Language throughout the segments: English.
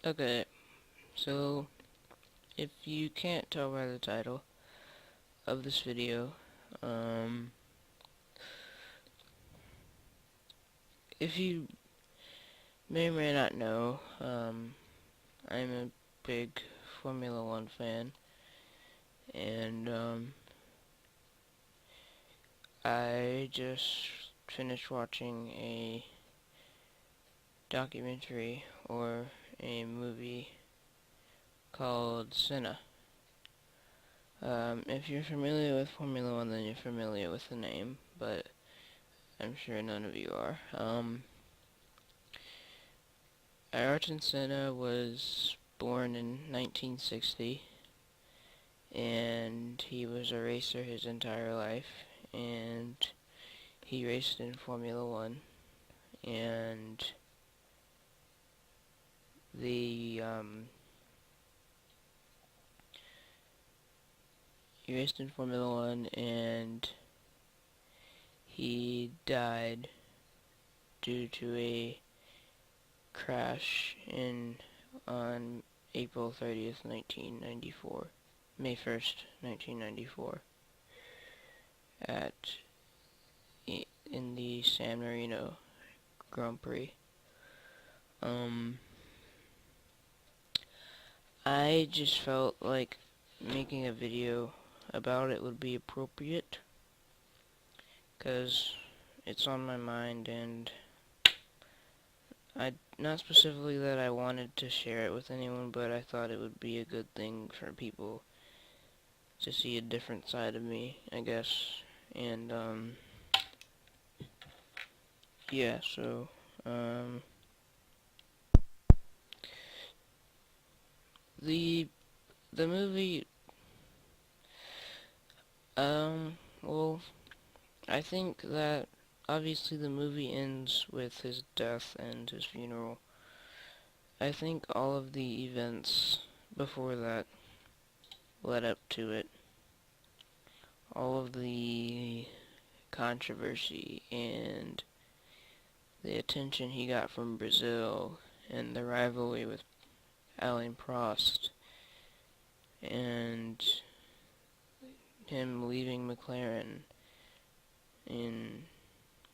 Okay, so if you can't tell by the title of this video, um, if you may or may not know, I'm a big Formula One fan, and I just finished watching a documentary or a movie called Senna. If you're familiar with Formula One, then you're familiar with the name, but I'm sure none of you are. Ayrton Senna was born in 1960, and he was a racer his entire life, and he raced in Formula One, and the, he raced in Formula One, and he died due to a crash on April 30th, 1994, May 1st, 1994, at in the San Marino Grand Prix. Um, I just felt like making a video about it would be appropriate, because it's on my mind, and not specifically that I wanted to share it with anyone, but I thought it would be a good thing for people to see a different side of me, I guess. And yeah, so um the the movie, well, I think that obviously the movie ends with his death and his funeral. I think all of the events before that led up to it, all of the controversy and the attention he got from Brazil and the rivalry with Alain Prost and him leaving McLaren in,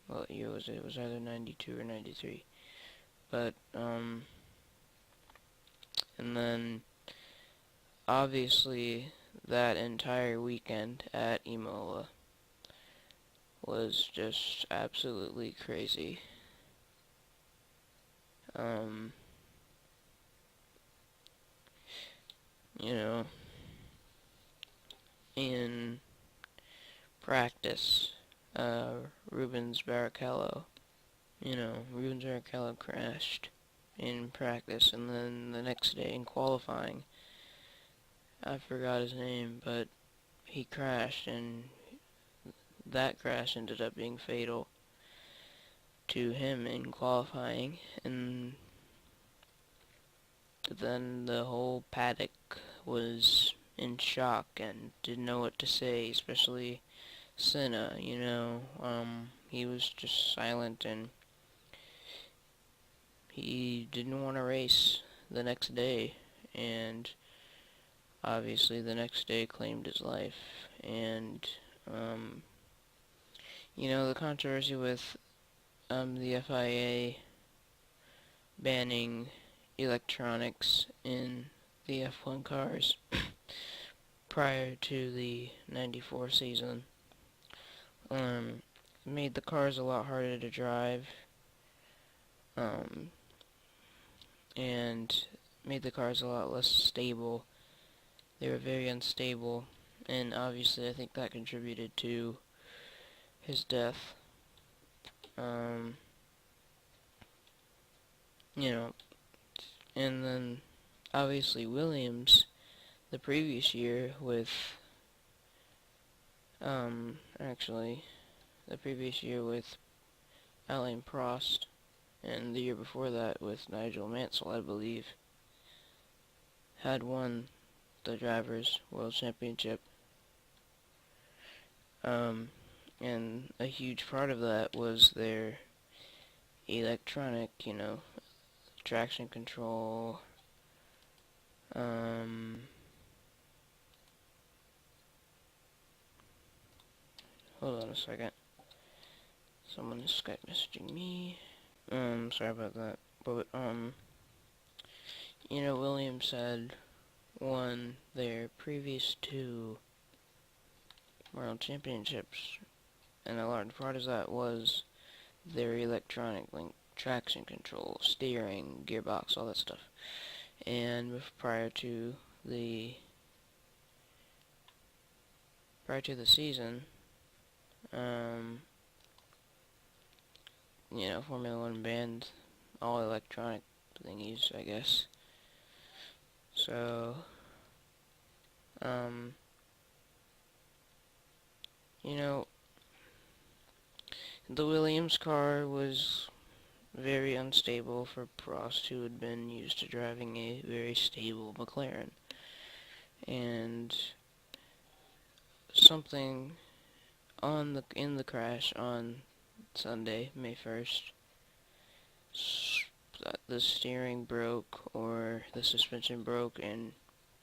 what year was it? It was either 92 or 93. But, and then obviously that entire weekend at Imola was just absolutely crazy. Um, you know, in practice, Rubens Barrichello, Rubens Barrichello crashed in practice, and then the next day in qualifying, I forgot his name, but he crashed, and that crash ended up being fatal to him in qualifying, and then the whole paddock was in shock and didn't know what to say, especially Senna, he was just silent, and he didn't want to race the next day, and obviously the next day claimed his life. And the controversy with the FIA banning electronics in the F1 cars prior to the 94 season made the cars a lot harder to drive, um, and made the cars a lot less stable. They were very unstable, and obviously I think that contributed to his death. Um, you know, and then obviously Williams the previous year with, actually, the previous year with Alain Prost, and the year before that with Nigel Mansell, I believe, had won the Drivers' World Championship. And a huge part of that was their electronic, traction control, Um, Hold on a second. Someone is Skype messaging me. Sorry about that. But, Williams had won their previous two World Championships, and a large part of that was their electronic link, traction control, steering, gearbox, all that stuff. And the prior to the season, um, Formula One banned all electronic thingies, I guess. So, um, you know, the Williams car was very unstable for Prost, who had been used to driving a very stable McLaren. And something in the crash on Sunday, May 1st, the steering broke or the suspension broke, and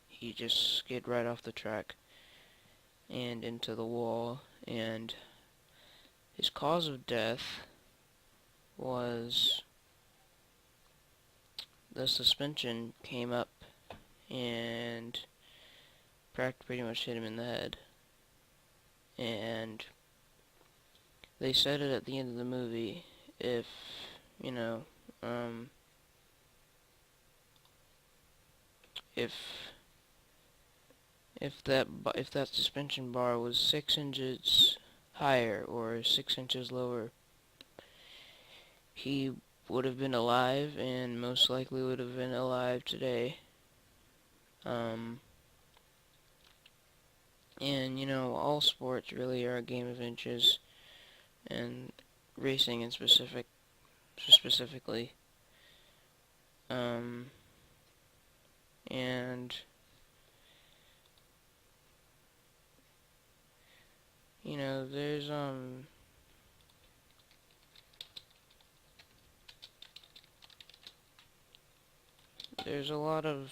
he just skid right off the track and into the wall. And his cause of death was the suspension came up and pretty much hit him in the head. And they said it at the end of the movie, if, you know, if if that suspension bar was 6 inches higher or 6 inches lower, he would have been alive, and most likely would have been alive today. And all sports really are a game of inches, and racing in specifically. Um, and there's a lot of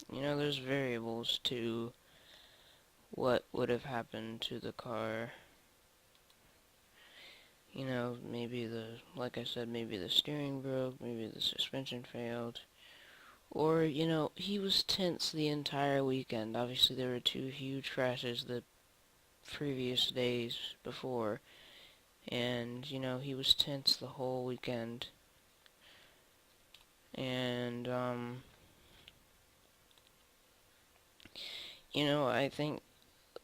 there's variables to what would have happened to the car. Maybe like I said, maybe the steering broke, maybe the suspension failed. Or, he was tense the entire weekend. Obviously, there were two huge crashes the previous days before. And, he was tense the whole weekend. And, I think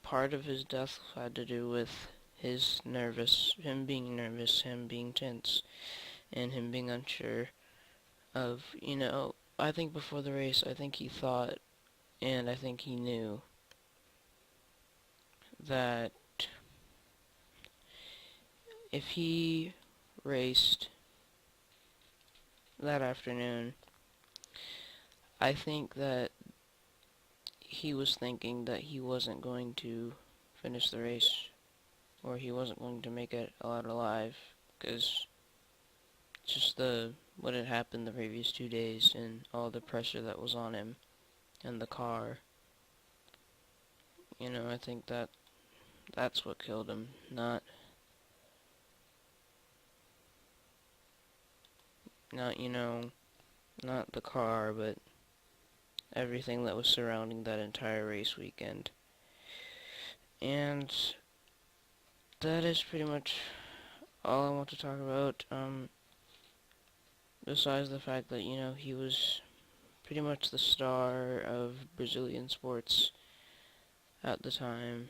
part of his death had to do with him being nervous, him being tense, and him being unsure of, I think before the race, I think he thought, and I think he knew that if he raced that afternoon, I think that he was thinking that he wasn't going to finish the race, or he wasn't going to make it out alive, because just what had happened the previous 2 days and all the pressure that was on him and the car. I think that's what killed him, not not the car, but everything that was surrounding that entire race weekend. And that is pretty much all I want to talk about. Besides the fact that, he was pretty much the star of Brazilian sports at the time.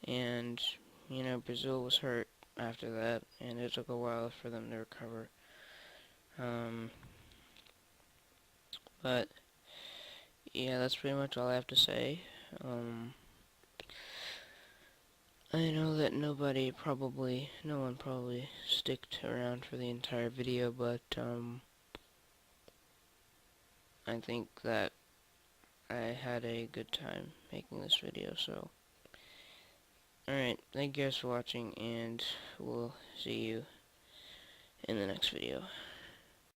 And, Brazil was hurt after that, and it took a while for them to recover. But, yeah, that's pretty much all I have to say. I know that no one probably sticked around for the entire video, but, I think that I had a good time making this video, so. Alright, thank you guys for watching, and we'll see you in the next video.